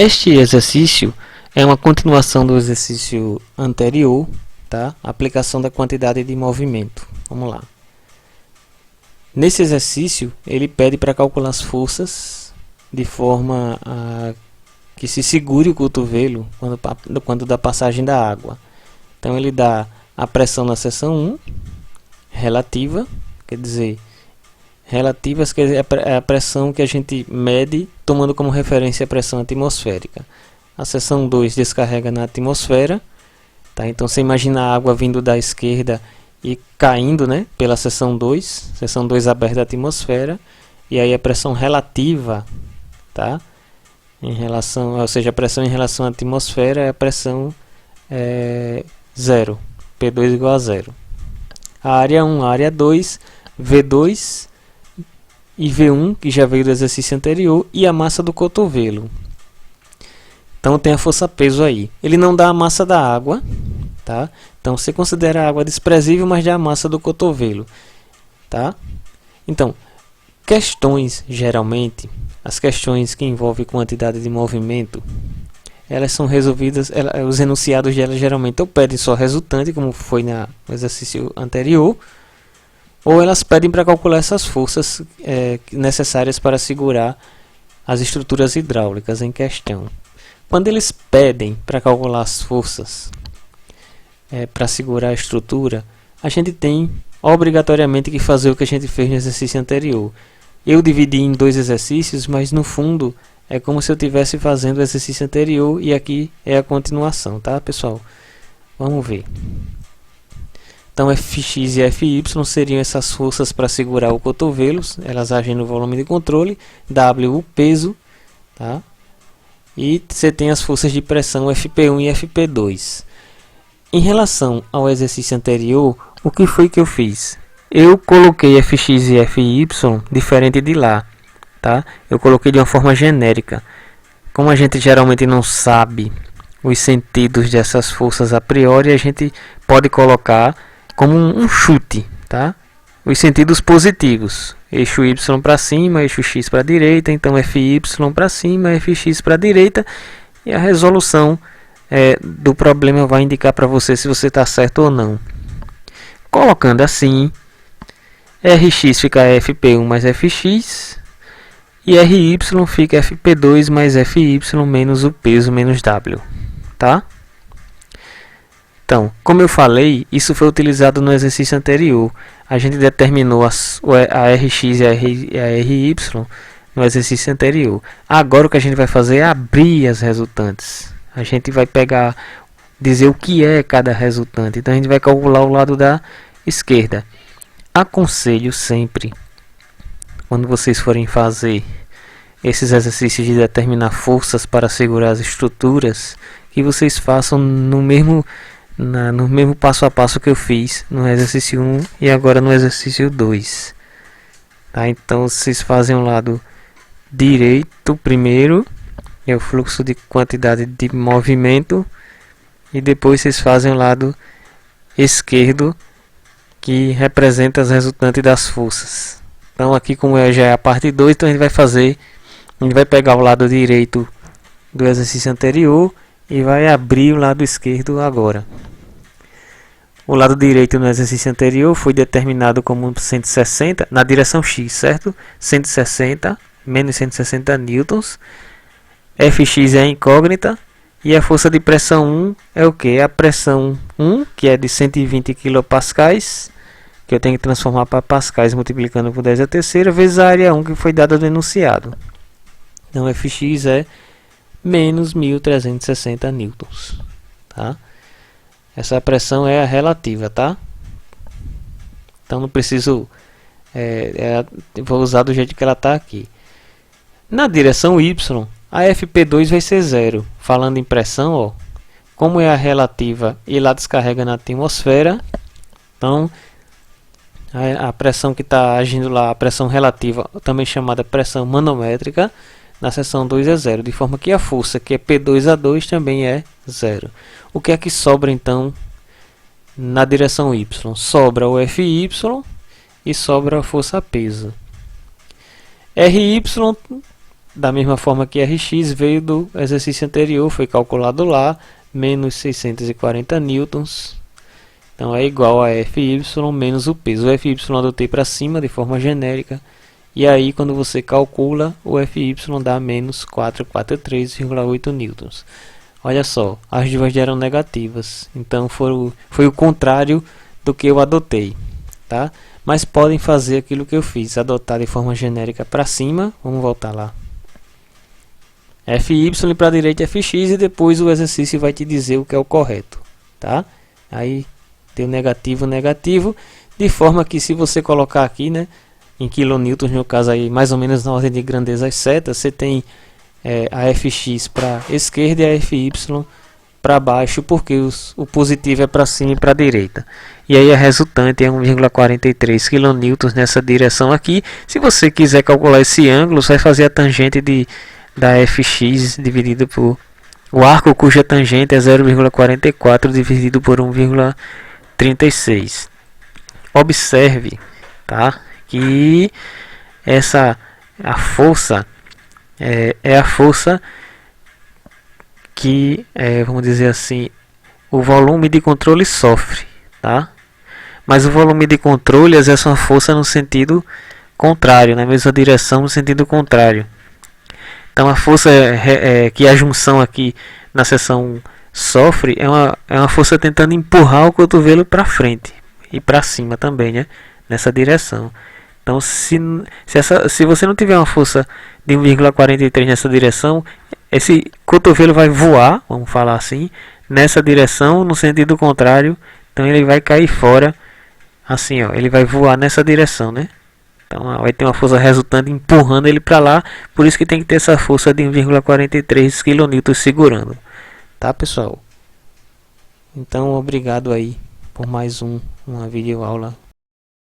Este exercício é uma continuação do exercício anterior, tá? Aplicação da quantidade de movimento. Vamos lá. Nesse exercício, ele pede para calcular as forças de forma a que se segure o cotovelo quando da passagem da água. Então, ele dá a pressão na seção 1, relativa, quer dizer, relativas que é a pressão que a gente mede tomando como referência a pressão atmosférica. A seção 2 descarrega na atmosfera, tá? Então você imagina a água vindo da esquerda e caindo, né, pela seção 2 aberta da atmosfera, e aí a pressão relativa, tá? Em relação, ou seja, a pressão em relação à atmosfera é a pressão zero, P2 igual a zero. A área 1, a área 2, V2 e V1, que já veio do exercício anterior, e a massa do cotovelo. Então tem a força-peso aí. Ele não dá a massa da água, tá? Então você considera a água desprezível, mas dá a massa do cotovelo, tá? Então, questões, geralmente, as questões que envolvem quantidade de movimento, elas são resolvidas, os enunciados delas geralmente ou pedem só resultante, como foi no exercício anterior, ou elas pedem para calcular essas forças necessárias para segurar as estruturas hidráulicas em questão. Quando eles pedem para calcular as forças para segurar a estrutura, a gente tem obrigatoriamente que fazer o que a gente fez no exercício anterior. Eu dividi em dois exercícios, mas no fundo é como se eu estivesse fazendo o exercício anterior e aqui é a continuação, tá, pessoal? Vamos ver. Então, Fx e Fy seriam essas forças para segurar o cotovelo, elas agem no volume de controle, W o peso, tá? E você tem as forças de pressão Fp1 e Fp2. Em relação ao exercício anterior, o que foi que eu fiz? Eu coloquei Fx e Fy diferente de lá, tá? Eu coloquei de uma forma genérica. Como a gente geralmente não sabe os sentidos dessas forças a priori, a gente pode colocar como um chute, tá? Os sentidos positivos, eixo y para cima, eixo x para a direita, então Fy para cima, Fx para a direita, e a resolução do problema vai indicar para você se você está certo ou não. Colocando assim, Rx fica Fp1 mais Fx, e Ry fica Fp2 mais Fy menos o peso menos W, tá? Então, como eu falei, isso foi utilizado no exercício anterior. A gente determinou a Rx e a Ry no exercício anterior. Agora o que a gente vai fazer é abrir as resultantes. A gente vai dizer o que é cada resultante. Então a gente vai calcular o lado da esquerda. Aconselho sempre, quando vocês forem fazer esses exercícios de determinar forças para segurar as estruturas, que vocês façam no mesmo passo a passo que eu fiz no exercício 1 e agora no exercício 2. Tá? Então vocês fazem o lado direito primeiro, é o fluxo de quantidade de movimento, e depois vocês fazem o lado esquerdo, que representa as resultantes das forças. Então aqui, como já é a parte 2, então a gente vai pegar o lado direito do exercício anterior e vai abrir o lado esquerdo agora. O lado direito no exercício anterior foi determinado como 160 na direção x, certo? 160 menos 160 newtons. Fx é a incógnita e a força de pressão 1 é o que? A pressão 1, que é de 120 kPa, que eu tenho que transformar para pascais multiplicando por 10 a terceira, vezes a área 1 que foi dada no enunciado. Então Fx é menos 1360 newtons, tá? Essa pressão é a relativa, tá? Então não preciso vou usar do jeito que ela está aqui. Na direção y, a Fp2 vai ser zero. Falando em pressão, ó, como é a relativa e lá descarrega na atmosfera, então a pressão que está agindo lá, a pressão relativa, também chamada pressão manométrica, na seção 2 é zero, de forma que a força, que é P2A2, também é zero. O que é que sobra então na direção y? Sobra o Fy e sobra a força-peso. Ry da mesma forma que Rx veio do exercício anterior, foi calculado lá, menos 640 newtons. Então é igual a Fy menos o peso. O Fy eu adotei para cima de forma genérica. E aí quando você calcula, o Fy dá menos 443,8 newtons. Olha só, as duas eram negativas. Então foi o contrário do que eu adotei, tá? Mas podem fazer aquilo que eu fiz, adotar de forma genérica para cima. Vamos voltar lá. Fy para a direita é Fx e depois o exercício vai te dizer o que é o correto, tá? Aí deu negativo, negativo, de forma que se você colocar aqui, né, em quilonewtons, no caso aí, mais ou menos na ordem de grandeza as setas, você tem a Fx para esquerda e a Fy para baixo, porque o positivo é para cima e para a direita. E aí a resultante é 1,43 kN nessa direção aqui. Se você quiser calcular esse ângulo, você vai fazer a tangente da Fx dividido por o arco cuja tangente é 0,44 dividido por 1,36. Observe, tá, que a força é a força que, vamos dizer assim, o volume de controle sofre, tá? Mas o volume de controle exerce uma força no sentido contrário, na mesma direção, no sentido contrário. Então a força que a junção aqui na seção sofre é uma força tentando empurrar o cotovelo para frente e para cima também, né? Nessa direção. Então se você não tiver uma força de 1,43 nessa direção, esse cotovelo vai voar, vamos falar assim, nessa direção, no sentido contrário. Então ele vai cair fora, assim, ó, ele vai voar nessa direção, né? Então vai ter uma força resultante empurrando ele para lá, por isso que tem que ter essa força de 1,43 kN segurando, tá, pessoal? Então obrigado aí por mais uma videoaula